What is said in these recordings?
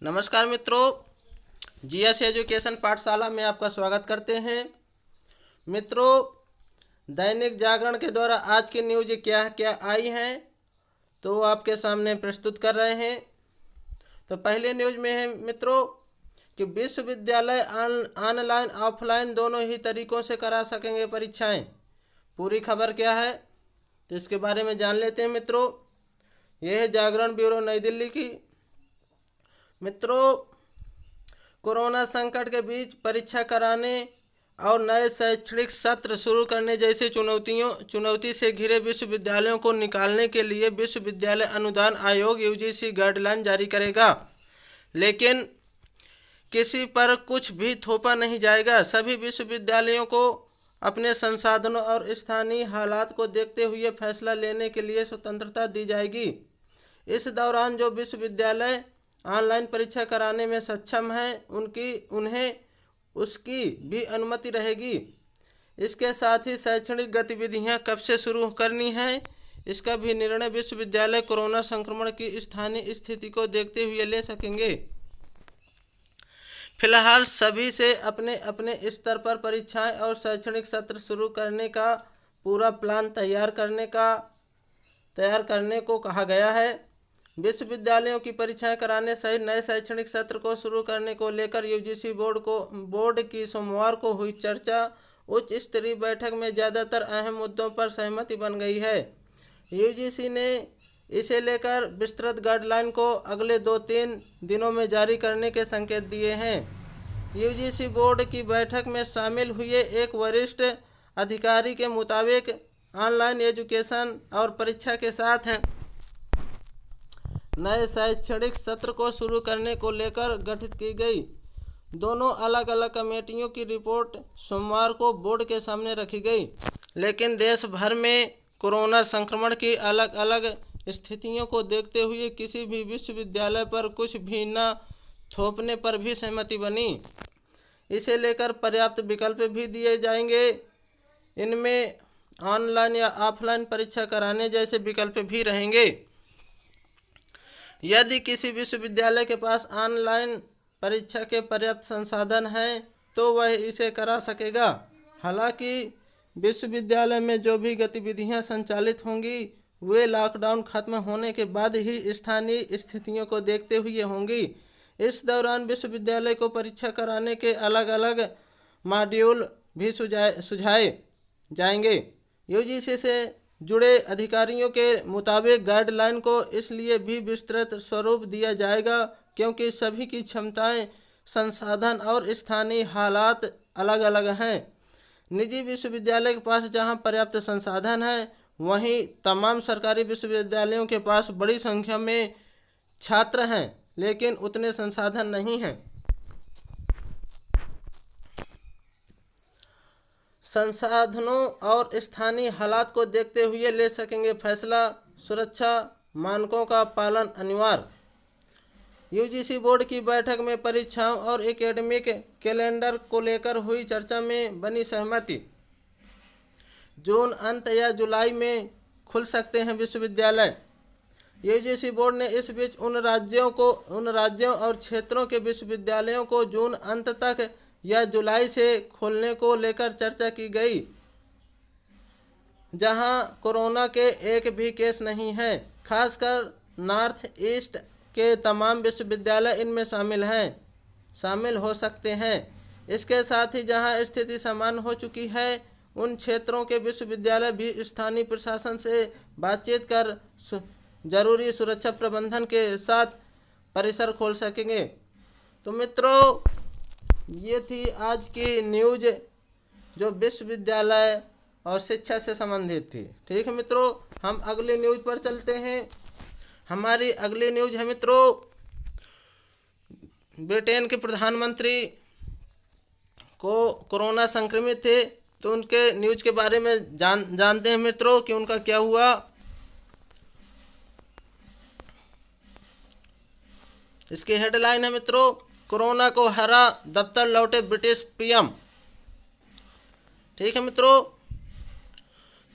नमस्कार मित्रों, GS education पाठशाला में आपका स्वागत करते हैं। मित्रों, दैनिक जागरण के द्वारा आज की न्यूज क्या क्या आई हैं तो आपके सामने प्रस्तुत कर रहे हैं। तो पहले न्यूज में है मित्रों कि विश्वविद्यालय ऑनलाइन ऑफलाइन दोनों ही तरीक़ों से करा सकेंगे परीक्षाएं। पूरी खबर क्या है तो इसके बारे में जान लेते हैं मित्रों। यह है जागरण ब्यूरो नई दिल्ली की। मित्रों, कोरोना संकट के बीच परीक्षा कराने और नए शैक्षणिक सत्र शुरू करने जैसी चुनौती से घिरे विश्वविद्यालयों को निकालने के लिए विश्वविद्यालय अनुदान आयोग यूजीसी गाइडलाइन जारी करेगा, लेकिन किसी पर कुछ भी थोपा नहीं जाएगा। सभी विश्वविद्यालयों को अपने संसाधनों और स्थानीय हालात को देखते हुए फैसला लेने के लिए स्वतंत्रता दी जाएगी। इस दौरान जो विश्वविद्यालय ऑनलाइन परीक्षा कराने में सक्षम हैं उन्हें उसकी भी अनुमति रहेगी। इसके साथ ही शैक्षणिक गतिविधियां कब से शुरू करनी है इसका भी निर्णय विश्वविद्यालय कोरोना संक्रमण की स्थानीय स्थिति को देखते हुए ले सकेंगे। फिलहाल सभी से अपने अपने स्तर पर परीक्षाएं और शैक्षणिक सत्र शुरू करने का पूरा प्लान तैयार करने को कहा गया है। विश्वविद्यालयों की परीक्षाएं कराने सहित नए शैक्षणिक सत्र को शुरू करने को लेकर यूजीसी बोर्ड की सोमवार को हुई चर्चा उच्च स्तरीय बैठक में ज़्यादातर अहम मुद्दों पर सहमति बन गई है। यूजीसी ने इसे लेकर विस्तृत गाइडलाइन को अगले 2-3 दिनों में जारी करने के संकेत दिए हैं। यूजीसी बोर्ड की बैठक में शामिल हुए एक वरिष्ठ अधिकारी के मुताबिक ऑनलाइन एजुकेशन और परीक्षा के साथ नए शैक्षणिक सत्र को शुरू करने को लेकर गठित की गई दोनों अलग अलग कमेटियों की रिपोर्ट सोमवार को बोर्ड के सामने रखी गई, लेकिन देश भर में कोरोना संक्रमण की अलग अलग स्थितियों को देखते हुए किसी भी विश्वविद्यालय पर कुछ भी न थोपने पर भी सहमति बनी। इसे लेकर पर्याप्त विकल्प भी दिए जाएंगे। इनमें ऑनलाइन या ऑफलाइन परीक्षा कराने जैसे विकल्प भी रहेंगे। यदि किसी विश्वविद्यालय के पास ऑनलाइन परीक्षा के पर्याप्त संसाधन हैं तो वह इसे करा सकेगा। हालांकि विश्वविद्यालय में जो भी गतिविधियां संचालित होंगी वे लॉकडाउन खत्म होने के बाद ही स्थानीय स्थितियों को देखते हुए होंगी। इस दौरान विश्वविद्यालय को परीक्षा कराने के अलग अलग मॉड्यूल भी सुझाए जाएंगे। यूजीसी से जुड़े अधिकारियों के मुताबिक गाइडलाइन को इसलिए भी विस्तृत स्वरूप दिया जाएगा क्योंकि सभी की क्षमताएं, संसाधन और स्थानीय हालात अलग अलग हैं। निजी विश्वविद्यालय के पास जहां पर्याप्त संसाधन हैं, वहीं तमाम सरकारी विश्वविद्यालयों के पास बड़ी संख्या में छात्र हैं लेकिन उतने संसाधन नहीं हैं। संसाधनों और स्थानीय हालात को देखते हुए ले सकेंगे फैसला। सुरक्षा मानकों का पालन अनिवार्य। यूजीसी बोर्ड की बैठक में परीक्षाओं और एकेडमिक कैलेंडर को लेकर हुई चर्चा में बनी सहमति। जून अंत या जुलाई में खुल सकते हैं विश्वविद्यालय। यूजीसी बोर्ड ने इस बीच उन राज्यों और क्षेत्रों के विश्वविद्यालयों को जून अंत तक या जुलाई से खोलने को लेकर चर्चा की गई जहां कोरोना के एक भी केस नहीं है। खासकर नॉर्थ ईस्ट के तमाम विश्वविद्यालय इनमें शामिल हो सकते हैं। इसके साथ ही जहां स्थिति सामान्य हो चुकी है उन क्षेत्रों के विश्वविद्यालय भी स्थानीय प्रशासन से बातचीत कर जरूरी सुरक्षा प्रबंधन के साथ परिसर खोल सकेंगे। तो मित्रों, ये थी आज की न्यूज जो विश्वविद्यालय और शिक्षा से संबंधित थी। ठीक है मित्रों, हम अगली न्यूज पर चलते हैं। हमारी अगली न्यूज है मित्रों, ब्रिटेन के प्रधानमंत्री को कोरोना संक्रमित थे तो उनके न्यूज के बारे में जानते हैं मित्रों कि उनका क्या हुआ। इसकी हेडलाइन है मित्रों, कोरोना को हरा दफ्तर लौटे ब्रिटिश पीएम। ठीक है मित्रों,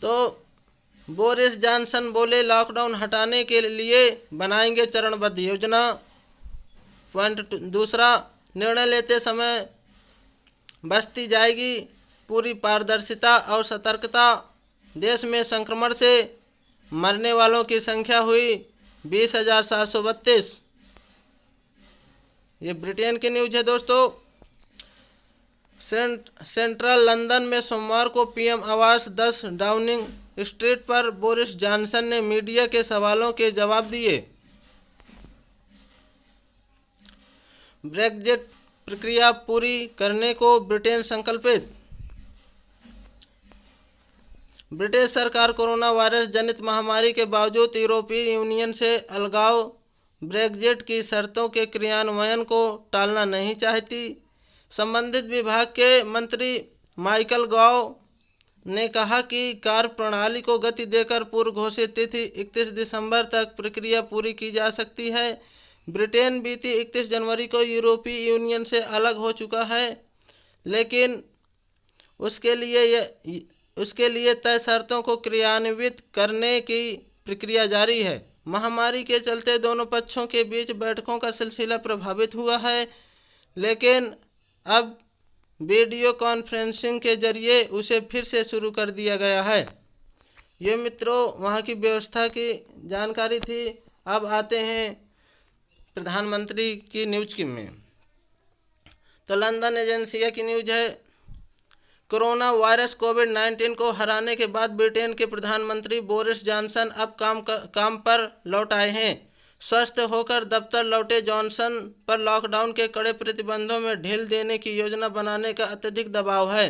तो बोरिस जॉनसन बोले लॉकडाउन हटाने के लिए बनाएंगे चरणबद्ध योजना। दूसरा, निर्णय लेते समय बरती जाएगी पूरी पारदर्शिता और सतर्कता। देश में संक्रमण से मरने वालों की संख्या हुई 20,732। ये ब्रिटेन की न्यूज है दोस्तों। सेंट्रल लंदन में सोमवार को पीएम आवास 10 डाउनिंग स्ट्रीट पर बोरिस जॉनसन ने मीडिया के सवालों के जवाब दिए। ब्रेक्जिट प्रक्रिया पूरी करने को ब्रिटेन संकल्पित। ब्रिटिश सरकार कोरोना वायरस जनित महामारी के बावजूद यूरोपीय यूनियन से अलगाव ब्रेक्जिट की शर्तों के क्रियान्वयन को टालना नहीं चाहती। संबंधित विभाग के मंत्री माइकल गॉव ने कहा कि कार्य प्रणाली को गति देकर पूर्व घोषित तिथि 31 दिसंबर तक प्रक्रिया पूरी की जा सकती है। ब्रिटेन बीती 31 जनवरी को यूरोपीय यूनियन से अलग हो चुका है, लेकिन उसके लिए तय शर्तों को क्रियान्वित करने की प्रक्रिया जारी है। महामारी के चलते दोनों पक्षों के बीच बैठकों का सिलसिला प्रभावित हुआ है, लेकिन अब वीडियो कॉन्फ्रेंसिंग के जरिए उसे फिर से शुरू कर दिया गया है। ये मित्रों वहाँ की व्यवस्था की जानकारी थी। अब आते हैं प्रधानमंत्री की न्यूज की में। तो लंदन एजेंसिया की न्यूज है, कोरोना वायरस कोविड-19 को हराने के बाद ब्रिटेन के प्रधानमंत्री बोरिस जॉनसन अब काम पर लौट आए हैं। स्वस्थ होकर दफ्तर लौटे जॉनसन पर लॉकडाउन के कड़े प्रतिबंधों में ढील देने की योजना बनाने का अत्यधिक दबाव है।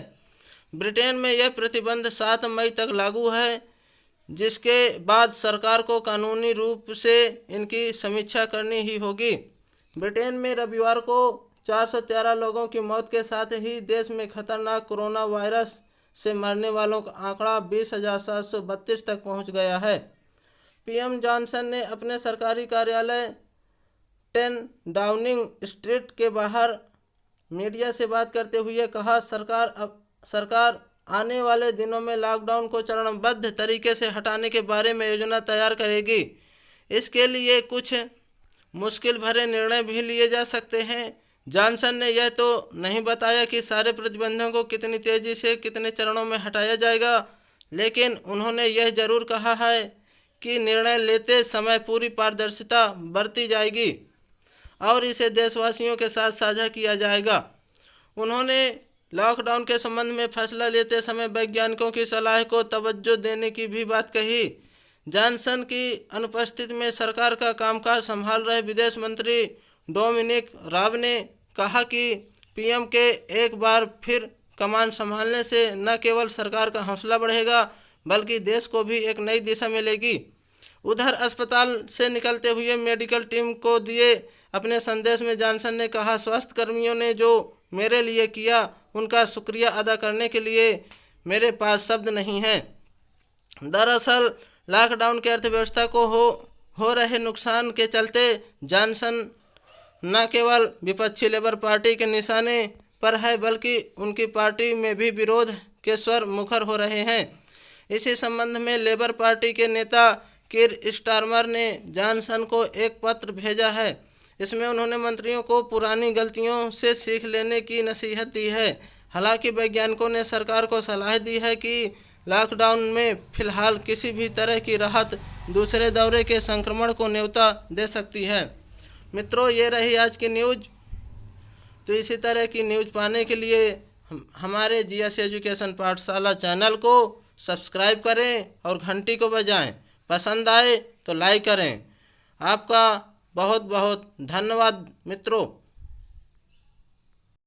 ब्रिटेन में यह प्रतिबंध 7 मई तक लागू है, जिसके बाद सरकार को कानूनी रूप से इनकी समीक्षा करनी ही होगी। ब्रिटेन में रविवार को 413 लोगों की मौत के साथ ही देश में खतरनाक कोरोना वायरस से मरने वालों का आंकड़ा 20,732 तक पहुंच गया है। पीएम जॉनसन ने अपने सरकारी कार्यालय 10 डाउनिंग स्ट्रीट के बाहर मीडिया से बात करते हुए कहा, सरकार आने वाले दिनों में लॉकडाउन को चरणबद्ध तरीके से हटाने के बारे में योजना तैयार करेगी। इसके लिए कुछ मुश्किल भरे निर्णय भी लिए जा सकते हैं। जॉनसन ने यह तो नहीं बताया कि सारे प्रतिबंधों को कितनी तेज़ी से कितने चरणों में हटाया जाएगा, लेकिन उन्होंने यह जरूर कहा है कि निर्णय लेते समय पूरी पारदर्शिता बरती जाएगी और इसे देशवासियों के साथ साझा किया जाएगा। उन्होंने लॉकडाउन के संबंध में फैसला लेते समय वैज्ञानिकों की सलाह को तवज्जो देने की भी बात कही। जॉनसन की अनुपस्थिति में सरकार का कामकाज संभाल रहे विदेश मंत्री डोमिनिक राब ने कहा कि पीएम के एक बार फिर कमान संभालने से न केवल सरकार का हौसला बढ़ेगा, बल्कि देश को भी एक नई दिशा मिलेगी। उधर अस्पताल से निकलते हुए मेडिकल टीम को दिए अपने संदेश में जॉनसन ने कहा, स्वास्थ्य कर्मियों ने जो मेरे लिए किया उनका शुक्रिया अदा करने के लिए मेरे पास शब्द नहीं हैं। दरअसल लॉकडाउन की अर्थव्यवस्था को हो रहे नुकसान के चलते जॉनसन न केवल विपक्षी लेबर पार्टी के निशाने पर है, बल्कि उनकी पार्टी में भी विरोध के स्वर मुखर हो रहे हैं। इसी संबंध में लेबर पार्टी के नेता कीर स्टारमर ने जॉनसन को एक पत्र भेजा है। इसमें उन्होंने मंत्रियों को पुरानी गलतियों से सीख लेने की नसीहत दी है। हालांकि वैज्ञानिकों ने सरकार को सलाह दी है कि लॉकडाउन में फिलहाल किसी भी तरह की राहत दूसरे दौरे के संक्रमण को न्योता दे सकती है। मित्रों, ये रही आज की न्यूज़। तो इसी तरह की न्यूज़ पाने के लिए हमारे जीएस एजुकेशन पाठशाला चैनल को सब्सक्राइब करें और घंटी को बजाएं। पसंद आए तो लाइक करें। आपका बहुत बहुत धन्यवाद मित्रों।